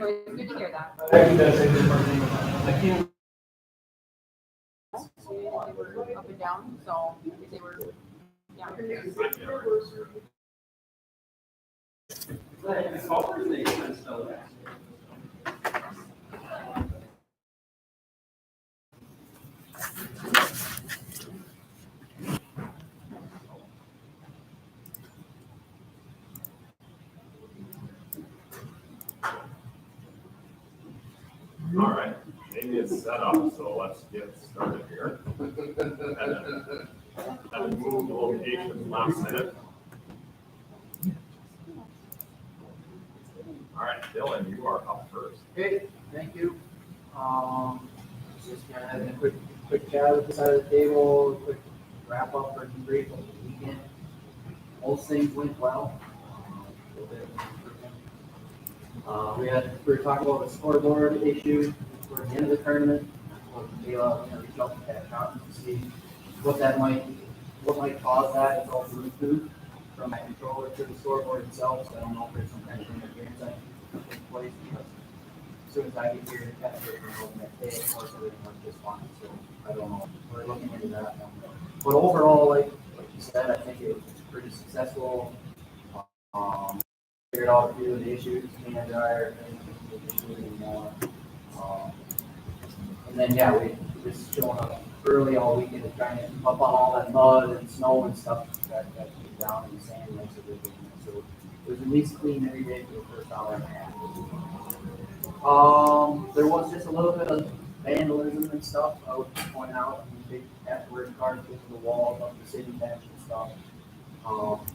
Anyways, good to hear that. I can't. They were up and down, so they were, yeah. All right, maybe it's set up, so let's get started here. Had to move locations last minute. All right, Dylan, you are up first. Okay, thank you. Just kind of having a quick chat with the side of the table, quick wrap up or debrief of the weekend. Most things went well. A little bit of improvement. We were talking about the scoreboard issue for the end of the tournament. Reach out to Pat Cotton to see what might cause that. It's all Bluetooth from my controller to the scoreboard itself. So I don't know if there's some kind of interference that can take place because as soon as I get here, it kind of takes me over that day. Of course, everything went just fine. So I don't know. We're looking into that now. But overall, like you said, I think it was pretty successful. Figured out a few of the issues, and then yeah, we just showing up early all weekend to try and up on all that mud and snow and stuff that came down and the sand makes it really. So it was at least clean every day for the first hour and a half. There was just a little bit of vandalism and stuff. I would point out big afterward cards into the walls of the city bench and stuff.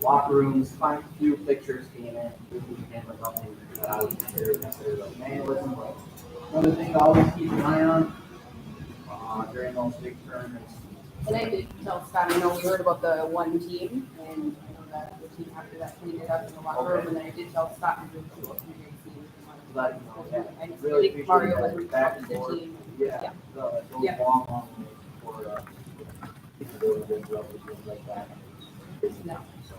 Locker rooms, a few pictures came in this weekend, but nothing that I would consider like vandalism. But one of the things I always keep an eye on during those big tournaments. And I did tell Scott, I know we heard about the one team, and I know that the team after that cleaned it up in the locker room, and then I did tell Scott and Drew to look in the great team. But, you know, I really think Mario appreciate was that back and the forth. team. Yeah, those Yeah. long for people doing good stuff and things like that. No. So,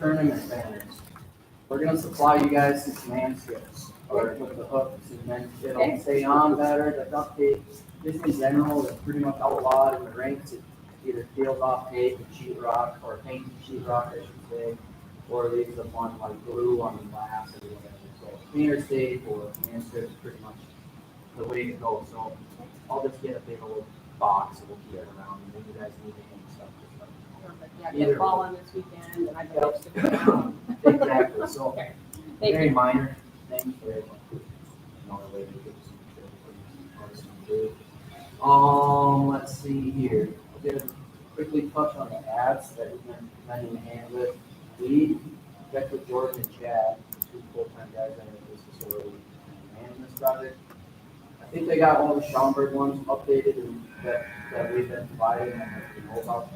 tournament banners. We're gonna supply you guys some command strips or with the hooks, and then it'll stay on better. The duct tape, just in general, is pretty much outlawed in the rinks. It either peels off tape and sheetrock, or painted sheetrock, I should say, or leaves up on like glue on the glass or whatever. So cleaner tape or command strips is pretty much the way to go. So I'll just get a big old box and we'll keep it around. And if you guys need to hang stuff, just let me know. Perfect. Yeah, get ball on this weekend, and I got to stick around. Exactly. So Okay. Thank very you. minor things, very way to get some. Let's see here. I'm gonna quickly touch on the ads that we've been lending a hand with. We checked with Jordan and Chad, two full-time guys that are in this facility and this project. I think they got all the Schaumburg ones updated and that we've been providing and that we know about.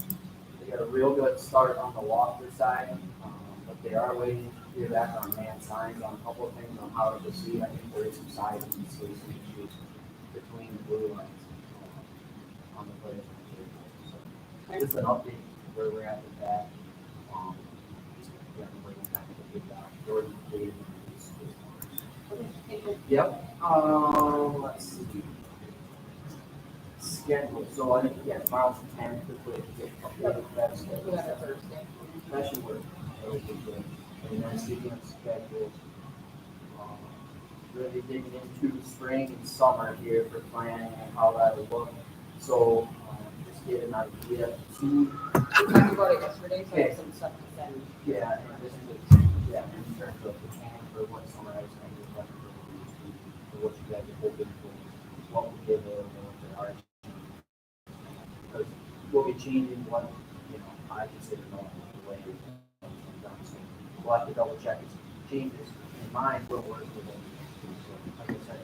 They got a real good start on the Walker side, but they are waiting to hear back on man signs on a couple of things on how to proceed. I think there is some size and spacing issues between the blue lines on the players. So just an update where we're at with that. Yeah, we're going to kind of get that. Jordan, Dave, Yep. Let's see. Schedule. So I think tomorrow's the 10th. That should work. And then speaking of schedules, really digging into spring and summer here for planning and how that would look. So just get an idea. We talked about it yesterday, so I have some stuff to send. Yeah, and this is in terms of the plan for what summer I was going to do, for what you guys are hoping for, what would be available if there are. Because we'll be changing what, I consider normal the way it's done. So we'll have to double check its changes in mind, we'll work with it. So, like I said,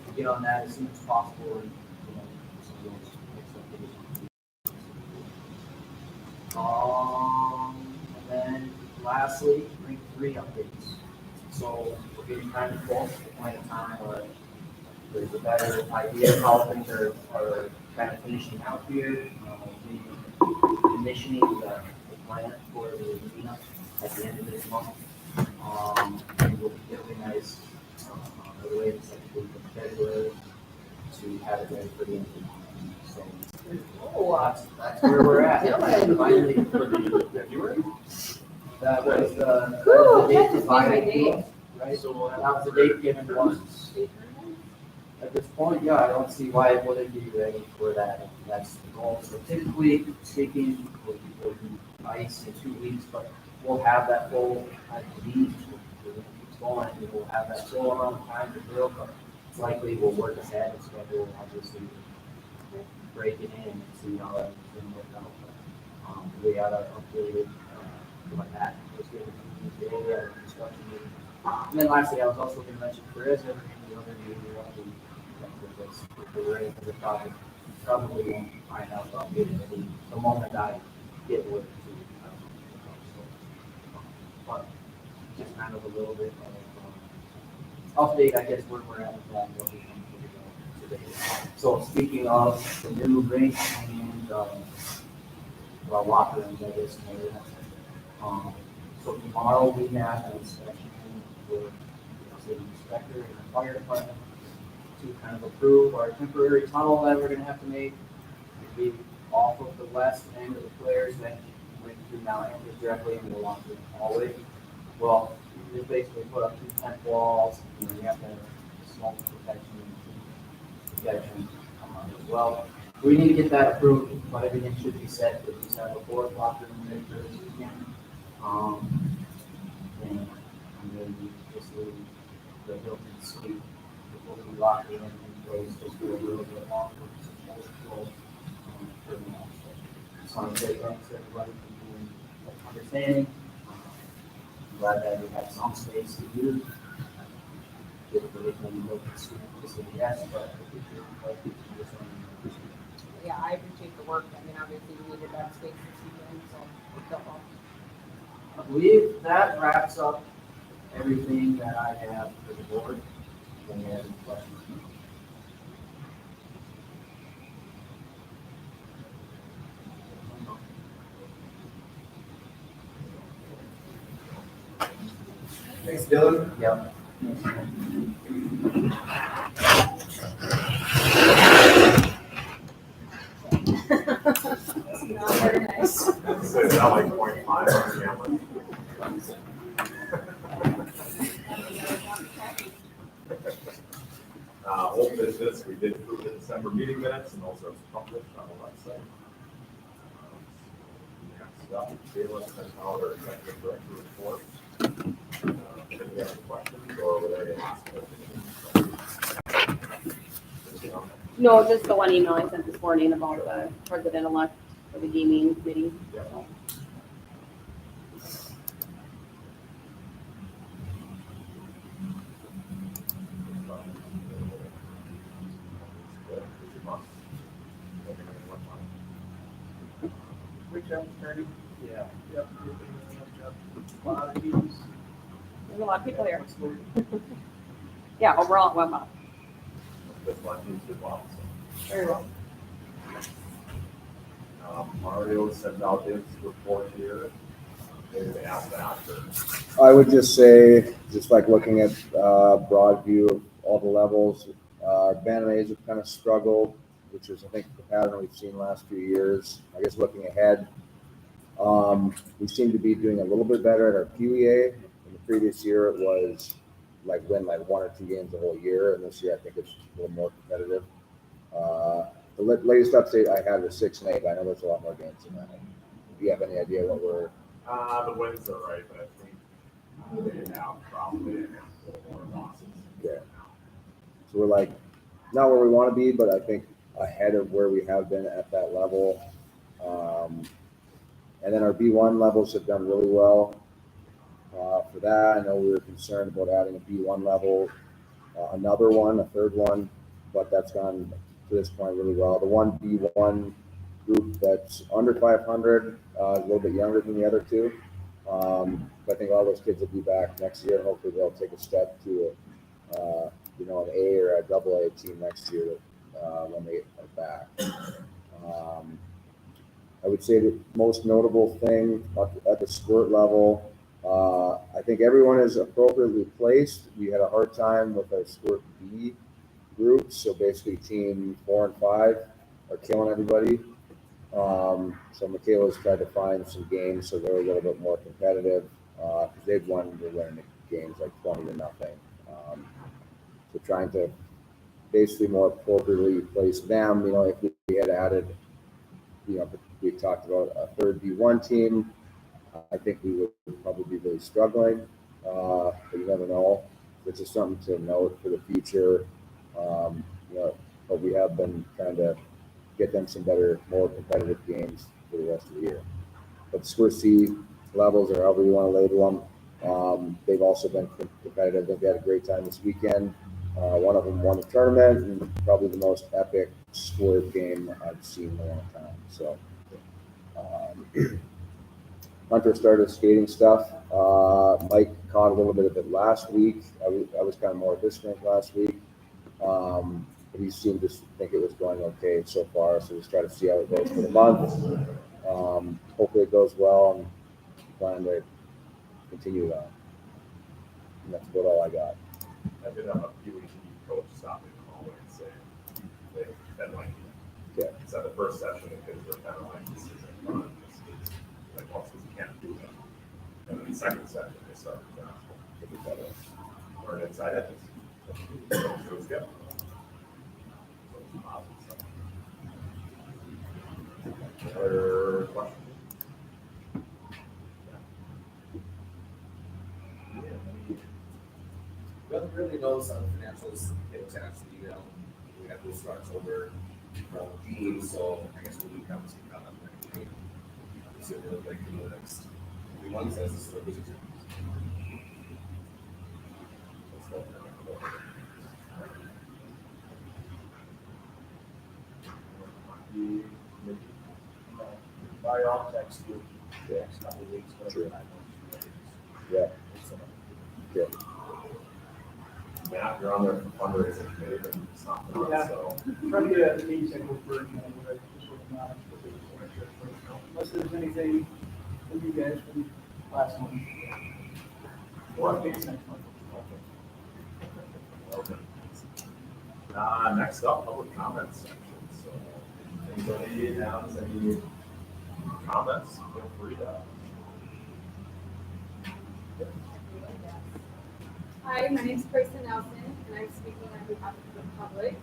we'll get on that as soon as possible and, some of those expectations. And then lastly, ring 3 updates. So we're getting kind of close to the point of time where there's a better idea of how things are kind of finishing out here. Commissioning the plant for the arena at the end of this month. And we'll be building to have it ready for the end of the month. So Oh, that's where we're at. Dylan. Finally, For the February? that was that Whew, was the date that's a provided busy to day. us, right? So, That was the date given to us. At this point, yeah, I don't see why it wouldn't be ready for that. That's the goal. So typically speaking, we'll do ice in 2 weeks, but we'll have that full, I believe, we're gonna keep going, and we'll have that full amount of time to build, but it's likely we'll work ahead and schedule, obviously, break it in and see how everything works out. But, we gotta update it, like that. Was given to me today at a construction meeting. And then lastly, I was also gonna mention, if there is ever any other meeting we want to do, with this, if we're ready for the project, probably won't find out about it the moment I get with it. But just kind of a little bit of update, I guess, where we're at with that, what we can do today. So speaking of the new rink and, well, locker rooms, I guess, and everything. So tomorrow we have an inspection with the city inspector and the fire department to kind of approve our temporary tunnel that we're gonna have to make. It'll be off of the west end of the flares that went through now enters directly into the laundry hallway. Well, we just basically put up 2 tent walls, and we have to have smoke protection as well. We need to get that approved, but everything should be set for December 4th, locker room ready for this weekend. And then just the Hilton suite, before we lock it in place, just do a little bit longer. Just want to say thanks to everybody for being understanding. I'm glad that we have some space to use. If everything looks to the yes, but if you like, just want to appreciate it. Yeah, I appreciate the work. I mean, obviously we needed that space this weekend, so it felt well. I believe that wraps up everything that I have for the board. Any other questions? Thanks, Dylan. Yep. It's not very nice. It's not like 0.5 on the camera. Old business, we did approve the December meeting minutes and those are published on the website. Next up, Bailiff sent out our executive director report. If you have any questions or were there any questions? No, just the one email I sent this morning about the president-elect for the gaming committee. Yeah. Good job, Attorney. Yeah. Yep. You're doing a good job. A lot of meetings. There's a lot of people here. Yeah, overall it went well. This one needs to well. Very well. Mario sent out his report here. Maybe they asked that or. I would just say, just like looking at broad view of all the levels, our band-aids have kind of struggled, which is, I think, the pattern we've seen last few years. I guess looking ahead, we seem to be doing a little bit better at our PWA. In the previous year, it was win 1 or 2 games the whole year, and this year I think it's a little more competitive. The latest update I had was 6 and 8. I know there's a lot more games than that. Do you have any idea what we're? The wins are right, but I think they have probably a handful more losses. Yeah. So we're not where we want to be, but I think ahead of where we have been at that level. And then our B1 levels have done really well. For that, I know we were concerned about adding a B1 level, another one, a third one, but that's gone to this point really well. The one B1 group that's under 500 is a little bit younger than the other two. But I think all those kids will be back next year, and hopefully they'll take a step to an A or a AA team next year when they are back. I would say the most notable thing at the squirt level, I think everyone is appropriately placed. We had a hard time with our squirt B groups. So basically team 4 and 5 are killing everybody. So Michaela's tried to find some games so they're a little bit more competitive, because they've won, they're winning the games like 20-0. So trying to basically more appropriately place them. If we had added, we talked about a third D1 team, I think we would probably be really struggling, but you never know. It's just something to note for the future. But we have been trying to get them some better, more competitive games for the rest of the year. But Square C levels, or however you want to label them, they've also been competitive. They've had a great time this weekend. One of them won the tournament, and probably the most epic scored game I've seen in a long time. So, Hunter started skating stuff. Mike caught a little bit of it last week. I was kind of more of his strength last week. But he seemed to think it was going okay so far. So just try to see how it goes for the month. Hopefully it goes well, and plan to continue it on. And that's about all I got. I did have a PhD coach stop me and call me and say, they've been like, Okay. so the first session, the kids were kind of like, this isn't fun. This is like, well, you can't do that. And then the second session, they started to get better. Learn inside edges. So it was good. Other questions? Doesn't really know some financials get attached to the email. We have those starts over from teams, so I guess we'll do conversation about that. So we'll like in the next 3 months as this is a busy time. By all text you, the next couple of weeks, whatever Sure. time. Yeah. Yeah. Matt, you're on the fundraising committee, and it's not for Yeah. us, so. Try to get a meeting scheduled for, whatever, just working on it. Unless there's anything from you guys from last month. Or next month. Okay. Next up, public comments section. So, anybody has any comments? Feel free to. Hi, my name is Kristen Nelson, and I'm speaking on behalf of the public.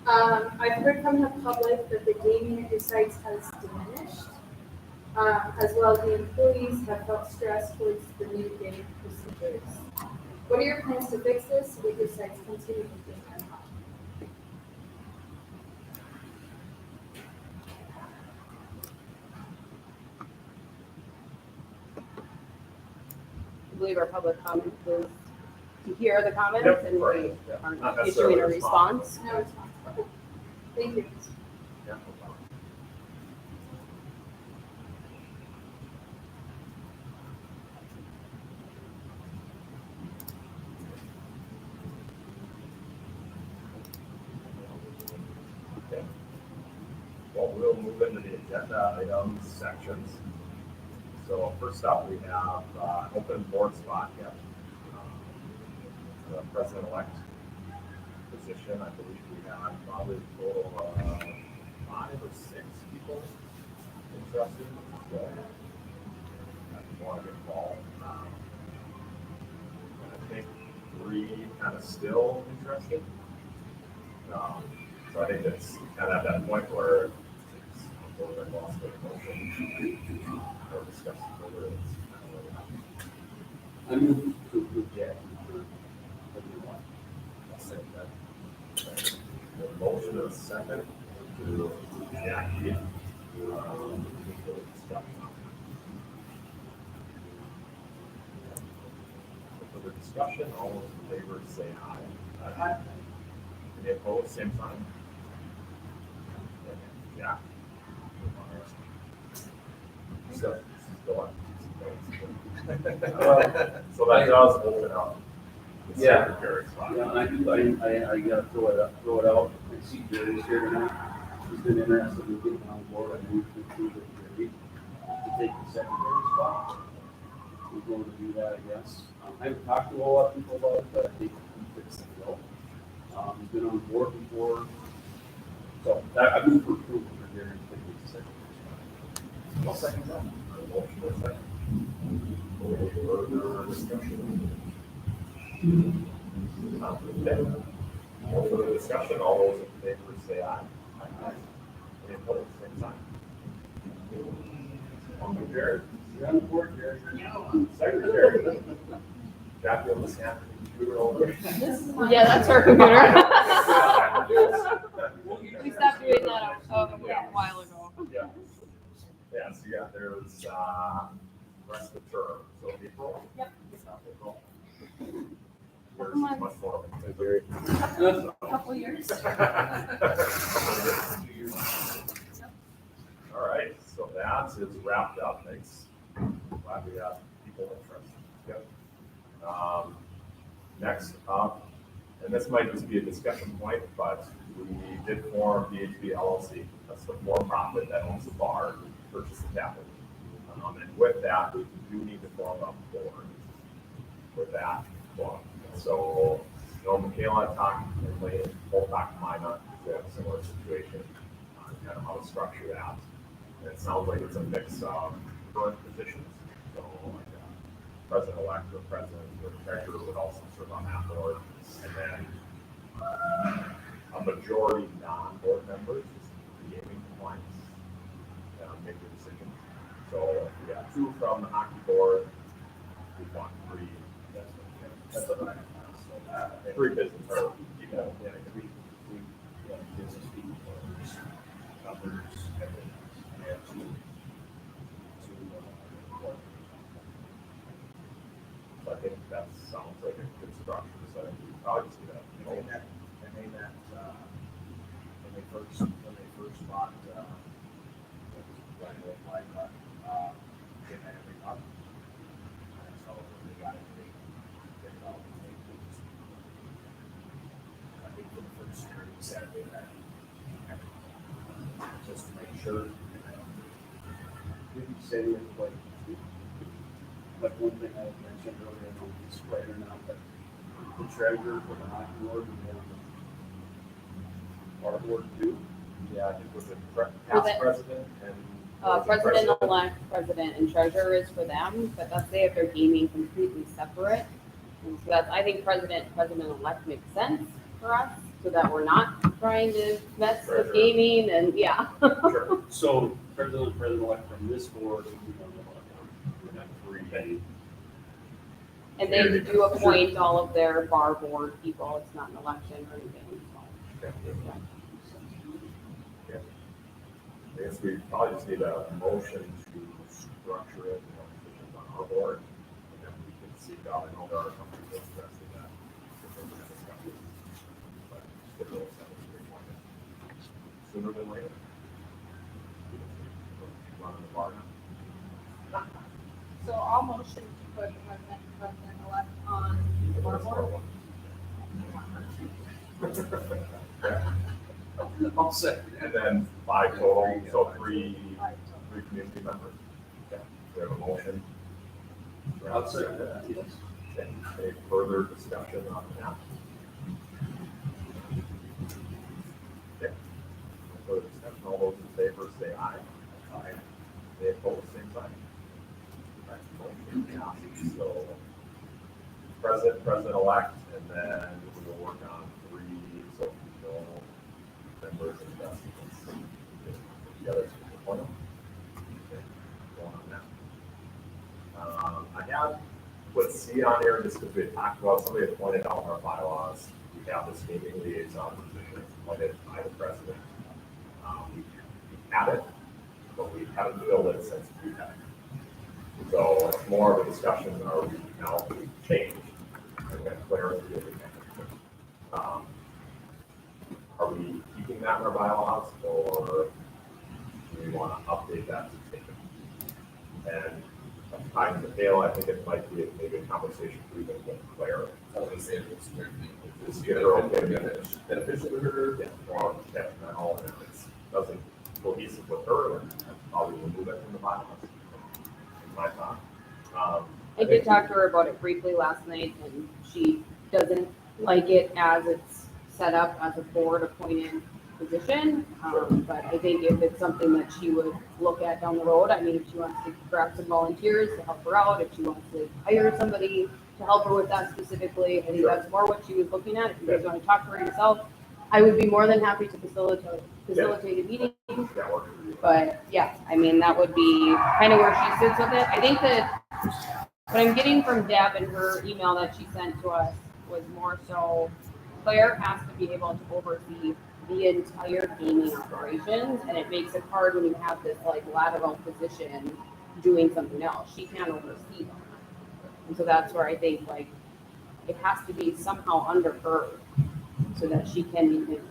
I've heard from the public that the gaming at your sites has diminished, as well as the employees have felt stressed towards the new gaming procedures. What are your plans to fix this so that your sites continue to be on top? I believe our public comment is to hear the comments Yep, and right, we yeah. aren't Not necessarily issuing a response. No response. Okay. Thank you. Yeah, no problem. Okay. Well, we'll move into the agenda items sections. So first up, we have open board spot yet. The president-elect position, I believe we have probably a total of 5 or 6 people interested. So, if you want to get involved. I think 3 kind of still interested. So I think it's kind of at that point where it's a little bit lost the motion or discuss further. It's kind of where we're at. I move to approve Jackie for everyone. I'll say that. The motion is second to Jackie. For the discussion, all those in favor say aye. Aye. Any opposed, same sign? Yeah. So, go on. So that does open up the Yeah. secretary spot. Yeah, I gotta throw it out. I see Jerry's here tonight. He's been interested in getting on board. I moved to approve it, Jerry, to take the secretary spot. We're going to do that, I guess. I haven't talked to a whole lot of people about it, but I think he fits the bill. He's been on I move for approval for Darren Quigley's second. I'll second that. Motion and a second. Any further discussion? Okay. No further discussion, all those in favor say aye. Any opposed, same sign. Motion carried. You're on the board, Gary. Secretary. Got you on the snap computer over. Yeah, that's our computer. We stopped doing that a while ago. Yeah. Yeah, so yeah, there's, rest of the term, so April. Yep. April. There's Couple months. much more. Very- Couple years. All right, so that is wrapped up. Thanks. Glad we have people interested. Yep. Next up, and this might just be a discussion point, but we did form BHB LLC. That's the for-profit that owns the bar, purchase the capital. And with that, we do need to form a board with that book. So, Michaela talked, and Lane both talked to Mina, we have a similar situation on kind of how to structure that. And it sounds like it's a mix of current positions, so like president-elect or president or treasurer would also serve on that board. And then a majority non-board members, gaming compliance, make the decision. So we got 2 from the hockey board, we want 3. That's what I have. So 3 business, or, you know, yeah, Business people, others, and have to so I think that sounds like a good structure, so I think we probably just need that. When they first bought, right away, get that every month. And so when they got it, they all, I think for the first year, we said they had, just to make sure. Did you say it like one thing I had mentioned earlier, I don't know if it's right or not, but the treasurer for the hockey board and then our board too? Yeah, I think with the past the- president and. was it President-elect, president, and treasurer is for them, but let's say if they're gaming completely separate. And so that's, I think president-elect makes sense for us, so that we're not trying to mess with Treasurer. gaming and, yeah. Sure. So president-elect from this board, we have 3 paid. And they do appoint all of their bar board people, it's not an election or anything, so. I guess we probably just need a motion to structure it, positions on our board, and then we can seek out, I know there are companies that are interested in that. if we're gonna discuss it. But get those seven to be appointed sooner than later. Running the bar now. So I'll motion to put president-elect on the bar board. I'll second. And then 5 total, so three community members. Okay, we have a motion. I'll second that, yes. Okay, any further discussion on that? Okay. No further discussion, all those in favor say aye. Aye. They oppose, same sign. Right, motion passes. So president-elect, and then we will work on 3, so no members and investments. The others will appoint them. Okay, going on that. I have put C on here just because we had talked about, somebody had pointed out in our bylaws, we have this gaming liaison position appointed by the president. We had it, but we haven't filled it since we had it. So it's more of a discussion, are we now changed? And then clarity. Are we keeping that in our bylaws, or do we want to update that to change it? And time to fail, I think it might be a good conversation for even with Claire. I was gonna say, if it's weird, Just get her okay. beneficial to her. Yeah, or, yeah, and all, and if it doesn't cohesive with her, then probably remove it from the bylaws. Is my thought. I did talk to her about it briefly last night, and she doesn't like it as it's set up as a board appointed position. But I think if it's something that she would look at down the road, I mean, if she wants to grab some volunteers to help her out, if she wants to hire somebody to help her with that specifically, I think that's more what she was looking at. If you guys want to talk to her yourself, I would be more than happy to facilitate a meeting. But yeah, I mean, that would be kind of where she sits with it. I think that what I'm getting from Deb in her email that she sent to us was more so Claire has to be able to oversee the entire gaming operations, and it makes it hard when you have this like lateral position doing something else. She can't oversee them. And so that's where I think like it has to be somehow under her so that she can even.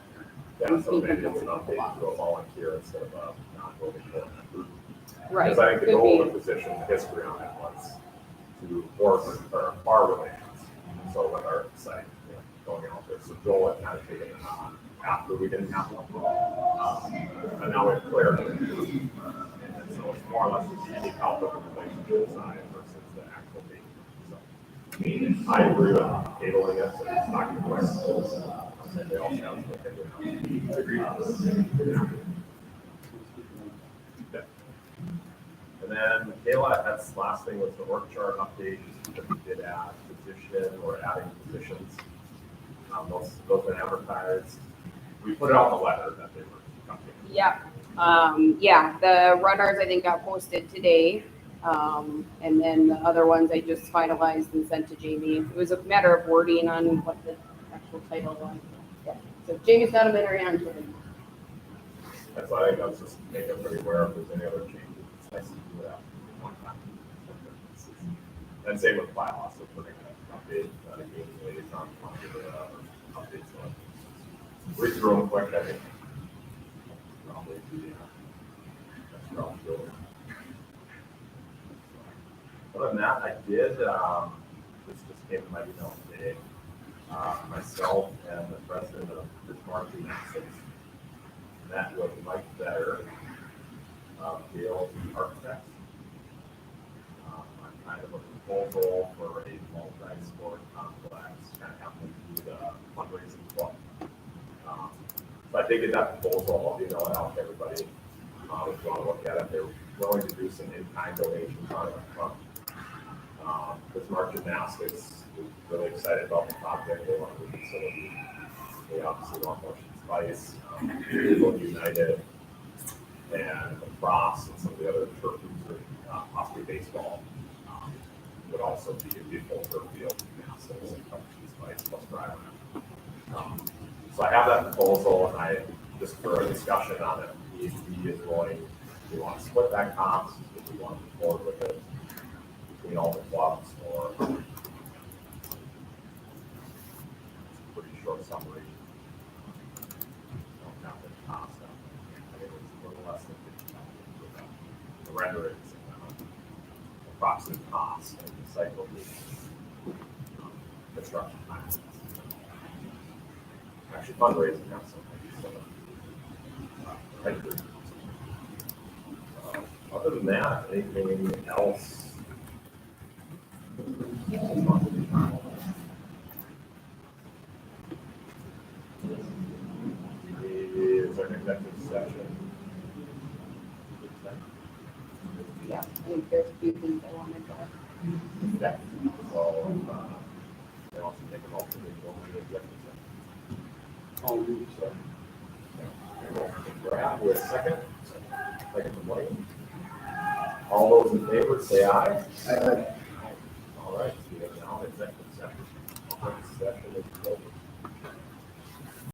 Yeah, so maybe it's an update to a volunteer instead of a non-voting board member. Right. Because I think the could goal be. of the position, the history on it was to work with our relations. So with our site, you know, going out there. So Joel had kind of taken it on after we didn't have one. And now we have Claire. And so it's more or less just any help with the relationship side versus the actual thing. So I agree with tabling it, so it's not going to work. And they also have what they do. Yeah. And then Michaela, that's last thing was the org chart update that we did add position or adding positions. Those been advertised. We put it out in the letter that they were coming. Yeah. Yeah, the runners I think got posted today. And then the other ones I just finalized and sent to Jamie. It was a matter of wording on what the actual title was. Yeah. So Jamie's got them in her hand. That's why I think I was just making everybody aware if there's any other changes. It's nice to do that one time. And same with bylaws, so we're going to update game liaison, updates on. Read through them quick, I think. Probably, that's probably good. Other than that, I did, this just came to my email today. Myself and the president of Bismarck Gymnastics met with Mike Better, Gale Architects. I'm kind of a proposal for a multi-sport complex, kind of happening to the fundraising club. So I did get that proposal, I'll email it out to everybody. If you want to look at it, they're willing to do some in-kind donations on it front. Bismarck Gymnastics is really excited about the project. They want to do facility. They obviously want Motion Spice, People United, and lacrosse and some of the other turf groups, possibly baseball, would also be a full turf field gymnastics and Motion Spice plus drive. So I have that proposal, and I just for a discussion on it. BHB is willing. We want to split that cost. If we want to move forward with it between all the clubs, or it's a pretty short summary. Don't have the cost. I think it was a little less than $50 for the renderings and approximate cost and the site location, construction time. Actually, fundraising has something. I agree. Other than that, anything else? Is there an executive session? Yeah, I think there's a few things I wanted to discuss. So, they also take a motion to go into executive session. I'll do so. Brad, with a second. Second from Mike. All those in favor, say aye. Aye. All right, so we have now executive session. Executive session is over.